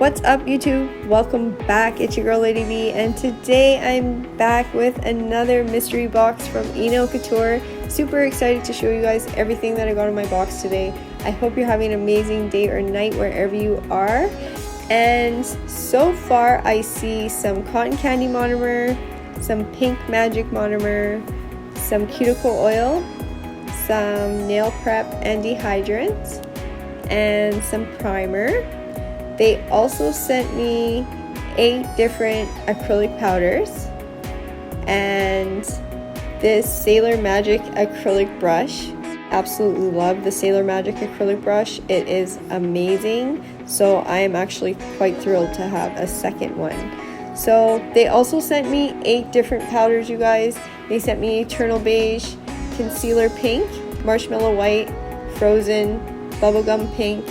What's up YouTube? Welcome back. It's your girl Lady V, and today I'm back with another mystery box from Enailcouture. Super excited to show you guys everything that I got in my box today. I hope you're having an amazing day or night wherever you are. And so far I see some cotton candy monomer, some pink magic monomer, some cuticle oil, some nail prep and dehydrant, and some primer. They also sent me 8 different acrylic powders and this Sailor Magic acrylic brush. Absolutely love the Sailor Magic acrylic brush. It is amazing. So I am actually quite thrilled to have a second one. So they also sent me 8 different powders, you guys. They sent me Eternal Beige, Concealer Pink, Marshmallow White, Frozen, Bubblegum Pink,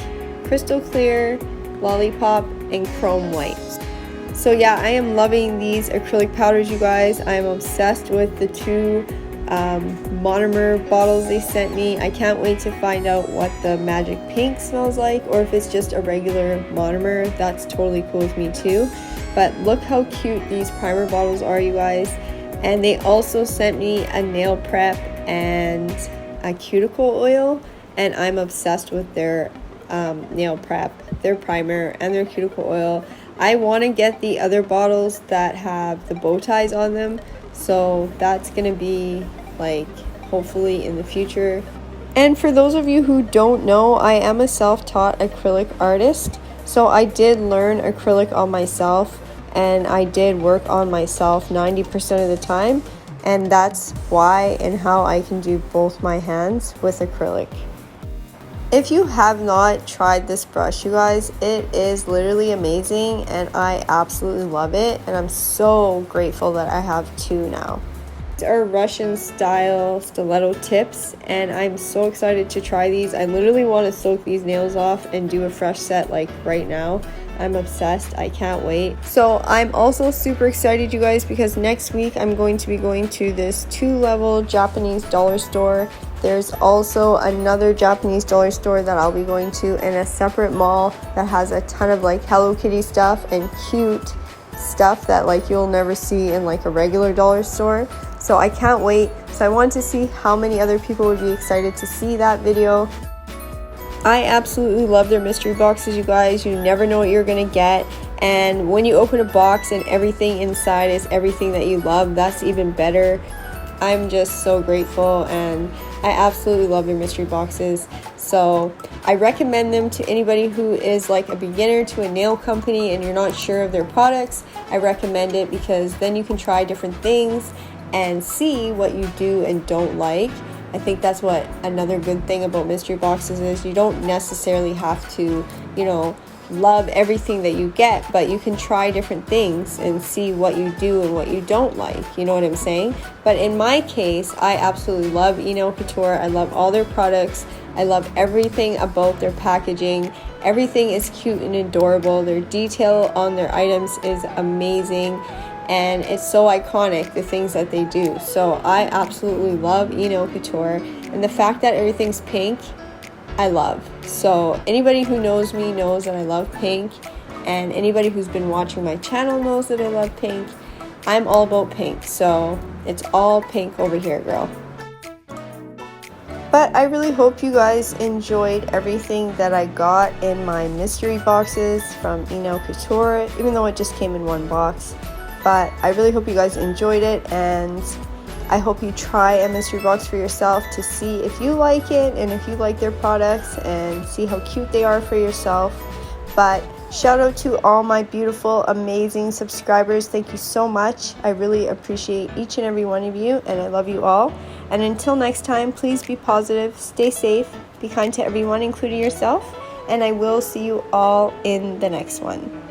Crystal Clear, Lollipop, and Chrome White. So yeah, I am loving these acrylic powders, you guys. I am obsessed with the 2 monomer bottles they sent me. I can't wait to find out what the magic pink smells like, or if it's just a regular monomer. That's totally cool with me too. But look how cute these primer bottles are, you guys. And they also sent me a nail prep and a cuticle oil, and I'm obsessed with their nail prep, their primer, and their cuticle oil. I want to get the other bottles that have the bow ties on them, so that's gonna be like hopefully in the future. And for those of you who don't know, I am a self-taught acrylic artist, so I did learn acrylic on myself, and I did work on myself 90% of the time, and that's why and how I can do both my hands with acrylic. If you have not tried this brush, you guys, it is literally amazing and I absolutely love it, and I'm so grateful that I have 2 now. These are Russian style stiletto tips, and I'm so excited to try these. I literally want to soak these nails off and do a fresh set like right now. I'm obsessed. I can't wait. So I'm also super excited, you guys, because next week I'm going to be going to this 2-level Japanese dollar store. There's also another Japanese dollar store that I'll be going to in a separate mall that has a ton of like Hello Kitty stuff and cute stuff that like you'll never see in like a regular dollar store. So I can't wait. So I want to see how many other people would be excited to see that video. I absolutely love their mystery boxes, you guys. You never know what you're gonna get, and when you open a box and everything inside is everything that you love, that's even better. I'm just so grateful, and I absolutely love their mystery boxes. So I recommend them to anybody who is like a beginner to a nail company and you're not sure of their products. I recommend it because then you can try different things and see what you do and don't like. I think that's what another good thing about mystery boxes is. You don't necessarily have to, you know, love everything that you get, but you can try different things and see what you do and what you don't like. You know what I'm saying? But in my case, I absolutely love Enailcouture. I love all their products. I love everything about their packaging. Everything is cute and adorable. Their detail on their items is amazing. And it's so iconic, the things that they do. So I absolutely love Enailcouture, and the fact that everything's pink, I love. So anybody who knows me knows that I love pink, and anybody who's been watching my channel knows that I love pink. I'm all about pink, so it's all pink over here, girl. But I really hope you guys enjoyed everything that I got in my mystery boxes from Enailcouture, even though it just came in 1 box. But I really hope you guys enjoyed it, and I hope you try a mystery box for yourself to see if you like it and if you like their products, and see how cute they are for yourself. But shout out to all my beautiful, amazing subscribers. Thank you so much. I really appreciate each and every one of you, and I love you all. And until next time, please be positive, stay safe, be kind to everyone, including yourself, and I will see you all in the next one.